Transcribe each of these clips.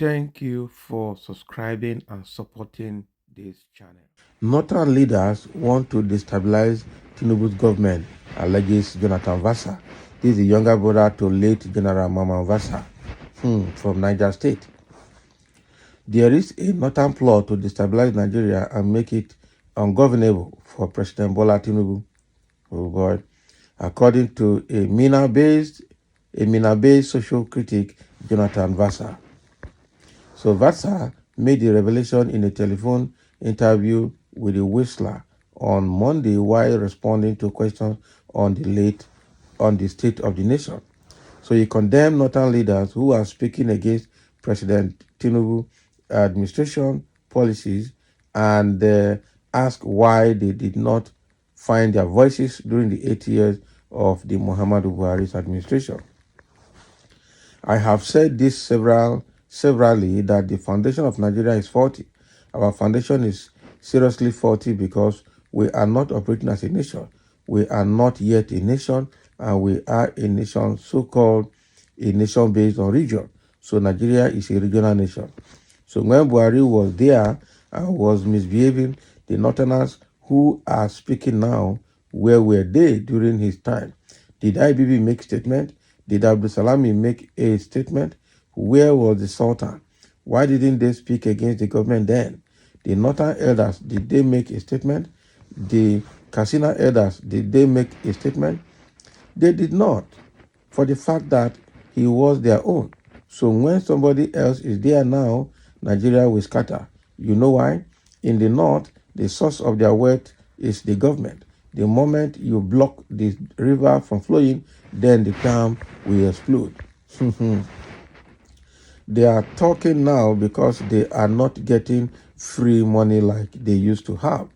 Thank you for subscribing and supporting this channel. Northern leaders want to destabilize Tinubu's government, alleges Jonathan Vatsa. This is the younger brother to late General Mama Vatsa from Niger State. There is a northern plot to destabilize Nigeria and make it ungovernable for President Bola Tinubu. Oh boy. According to a Mina-based social critic, Jonathan Vatsa. So Vatsa made the revelation in a telephone interview with a Whistler on Monday while responding to questions on the state of the nation. So he condemned northern leaders who are speaking against President Tinubu administration policies and asked why they did not find their voices during the 8 years of the Muhammadu Buhari's administration. I have said this severally that the foundation of Nigeria is faulty. Our foundation is seriously faulty because we are not operating as a nation. We are not yet a nation, and we are a nation, so-called a nation based on region. So Nigeria is a regional nation. So when Buhari was there and was misbehaving, the Northerners who are speaking now, where were they during his time? Did IBB make statement? Did Abdul Salami make a statement? Where was the Sultan? Why didn't they speak against the government then? The Northern elders, did they make a statement? The Katsina elders, did they make a statement? They did not, for the fact that he was their own. So when somebody else is there now, Nigeria will scatter. You know why? In the north, the source of their wealth is the government. The moment you block the river from flowing, then the dam will explode. They are talking now because they are not getting free money like they used to have.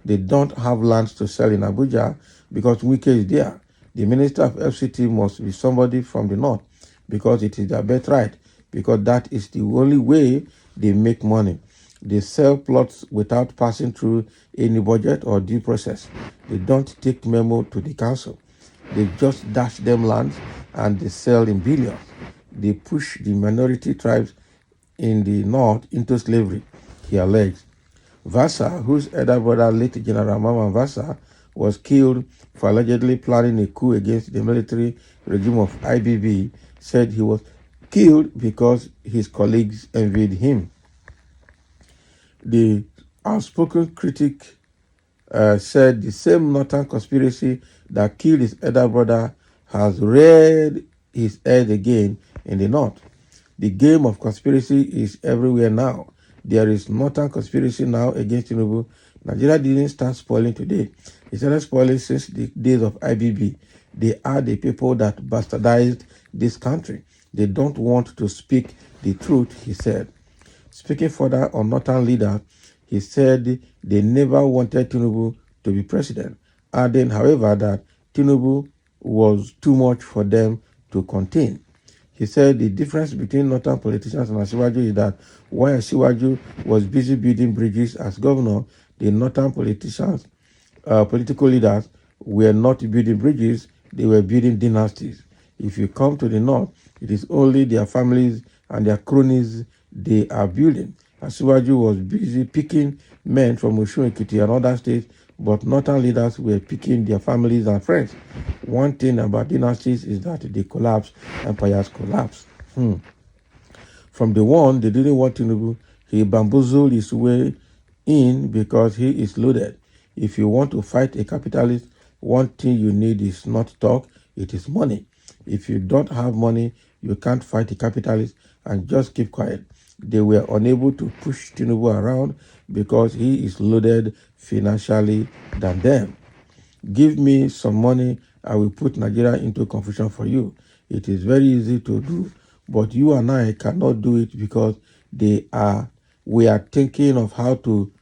They don't have lands to sell in Abuja because Wike is there. The minister of FCT must be somebody from the north because it is their birthright, because that is the only way they make money. They sell plots without passing through any budget or due process. They don't take memo to the council. They just dash them lands and they sell in billions. They push the minority tribes in the north into slavery, he alleged. Vatsa, whose elder brother, late General Mama Vatsa, was killed for allegedly planning a coup against the military regime of IBB, said he was killed because his colleagues envied him. The outspoken critic said the same northern conspiracy that killed his elder brother has reared his head again in the north. The game of conspiracy is everywhere now. There is northern conspiracy now against Tinubu. Nigeria didn't start spoiling today. It started spoiling since the days of IBB. They are the people that bastardized this country. They don't want to speak the truth, he said. Speaking further on northern leaders, he said they never wanted Tinubu to be president, adding, however, that Tinubu was too much for them to contain. He said the difference between northern politicians and Asiwaju is that while Asiwaju was busy building bridges as governor, the northern political leaders were not building bridges, they were building dynasties. If you come to the north, it is only their families and their cronies they are building. Asiwaju was busy picking men from Osun Ekiti and other states, but northern leaders were picking their families and friends. One thing about dynasties is that they collapse, empires collapse. From the one, they didn't want Tinubu. He bamboozled his way in because he is loaded. If you want to fight a capitalist, one thing you need is not talk, it is money. If you don't have money, you can't fight a capitalist, and just keep quiet. They were unable to push Tinubu around because he is loaded financially than them. Give me some money, I will put Nigeria into confusion for you. It is very easy to do, but you and I cannot do it because we are thinking of how do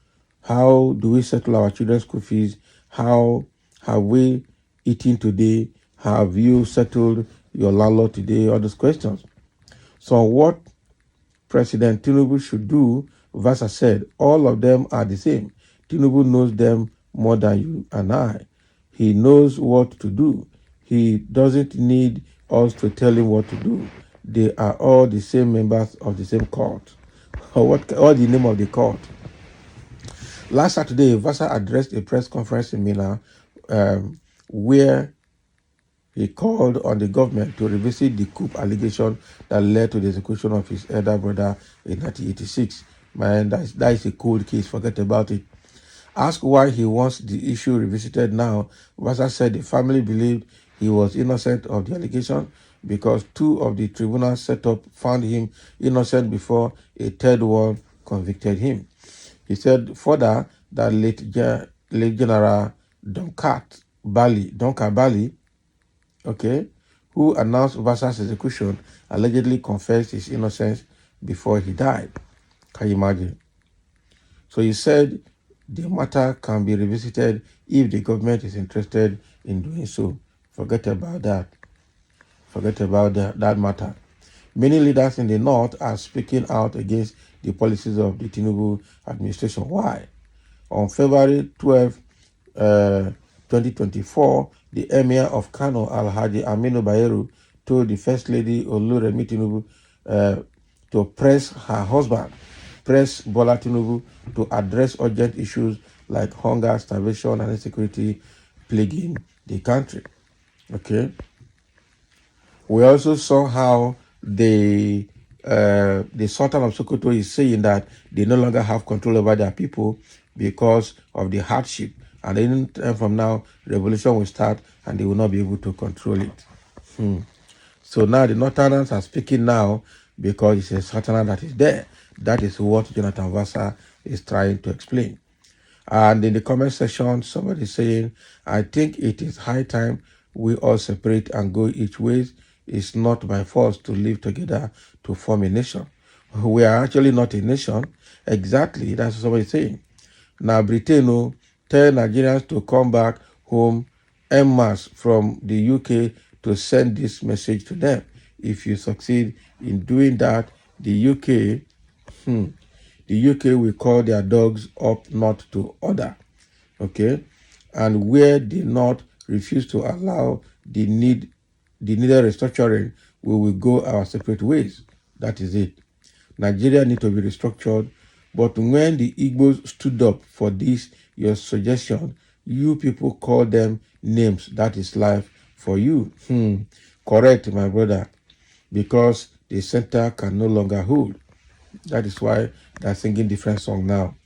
we settle our children's school fees? How have we eaten today? Have you settled your landlord today? All those questions. So what President Tinubu should do, Vatsa said, all of them are the same. Tinubu knows them more than you and I. He knows what to do. He doesn't need us to tell him what to do. they are all the same members of the same court. Or what the name of the court? Last Saturday, Vatsa addressed a press conference in Mina, where he called on the government to revisit the coup allegation that led to the execution of his elder brother in 1986. Man, that is a cold case. Forget about it. Asked why he wants the issue revisited now, Vatsa said the family believed he was innocent of the allegation because two of the tribunals set up found him innocent before a third one convicted him. He said further that late General Duncan Bali, okay, who announced Vatsa's execution, allegedly confessed his innocence before he died. Can you imagine? So he said the matter can be revisited if the government is interested in doing so. Forget about that. Forget about that matter. Many leaders in the North are speaking out against the policies of the Tinubu administration. Why? On February 12, 2024, the Emir of Kano, Alhaji Aminu Bayero, told the First Lady Oluremi Tinubu to press her husband, press Bola Tinubu, to address urgent issues like hunger, starvation, and insecurity plaguing the country. Okay. We also saw how the Sultan of Sokoto is saying that they no longer have control over their people because of the hardship. And any time from now, revolution will start and they will not be able to control it. So now the Northerners are speaking now because it's a Sultan that is there. That is what Jonathan Vatsa is trying to explain. And in the comment section, somebody is saying, I think it is high time we all separate and go each ways. It's not by force to live together to form a nation. We are actually not a nation. Exactly, that's what somebody is saying. Now, Britain, tell Nigerians to come back home en masse from the UK to send this message to them. If you succeed in doing that, the UK will call their dogs up not to order. Okay? And where the North refuse to allow the needed restructuring, we will go our separate ways. That is it. Nigeria need to be restructured. But when the Igbos stood up for this, your suggestion, you people call them names. That is life for you. Correct, my brother. Because the center can no longer hold. That is why they're singing different song now.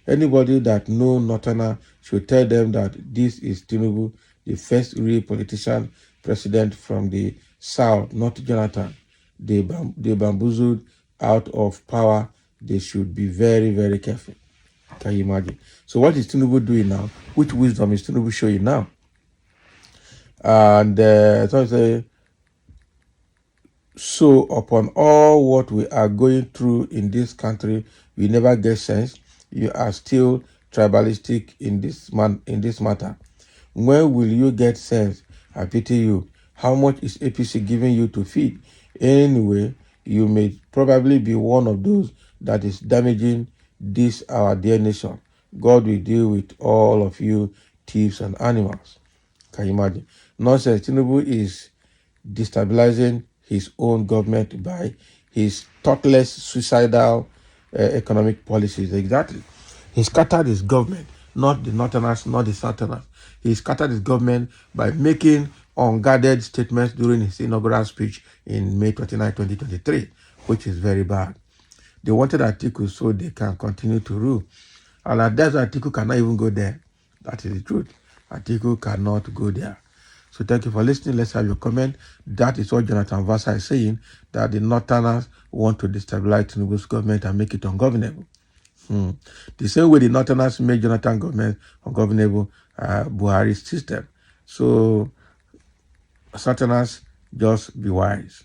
Anybody that know Northerner should tell them that this is Tinubu, the first real politician president from the South, not Jonathan. They bamboozled out of power. They should be very, very careful. Can you imagine? So what is Tinubu doing now? Which wisdom is Tinubu showing now? And so I say, so upon all what we are going through in this country, we never get sense. You are still tribalistic in this matter. When will you get sense? I pity you. How much is APC giving you to feed? Anyway, you may probably be one of those that is damaging this our dear nation. God will deal with all of you thieves and animals. Can you imagine? Nonsense. Tinubu is destabilizing his own government by his thoughtless, suicidal economic policies. Exactly. He scattered his government, not the Northerners, not the Southerners. He scattered his government by making unguarded statements during his inaugural speech in May 29, 2023, which is very bad. They wanted Atiku so they can continue to rule. And that's why Atiku cannot even go there. That is the truth. Atiku cannot go there. So thank you for listening. Let's have your comment. That is what Jonathan Vatsa is saying, that the Northerners want to destabilize Tinubu's government and make it ungovernable. The same way the Northerners made Jonathan government ungovernable, Buhari's system. So Southerners, just be wise.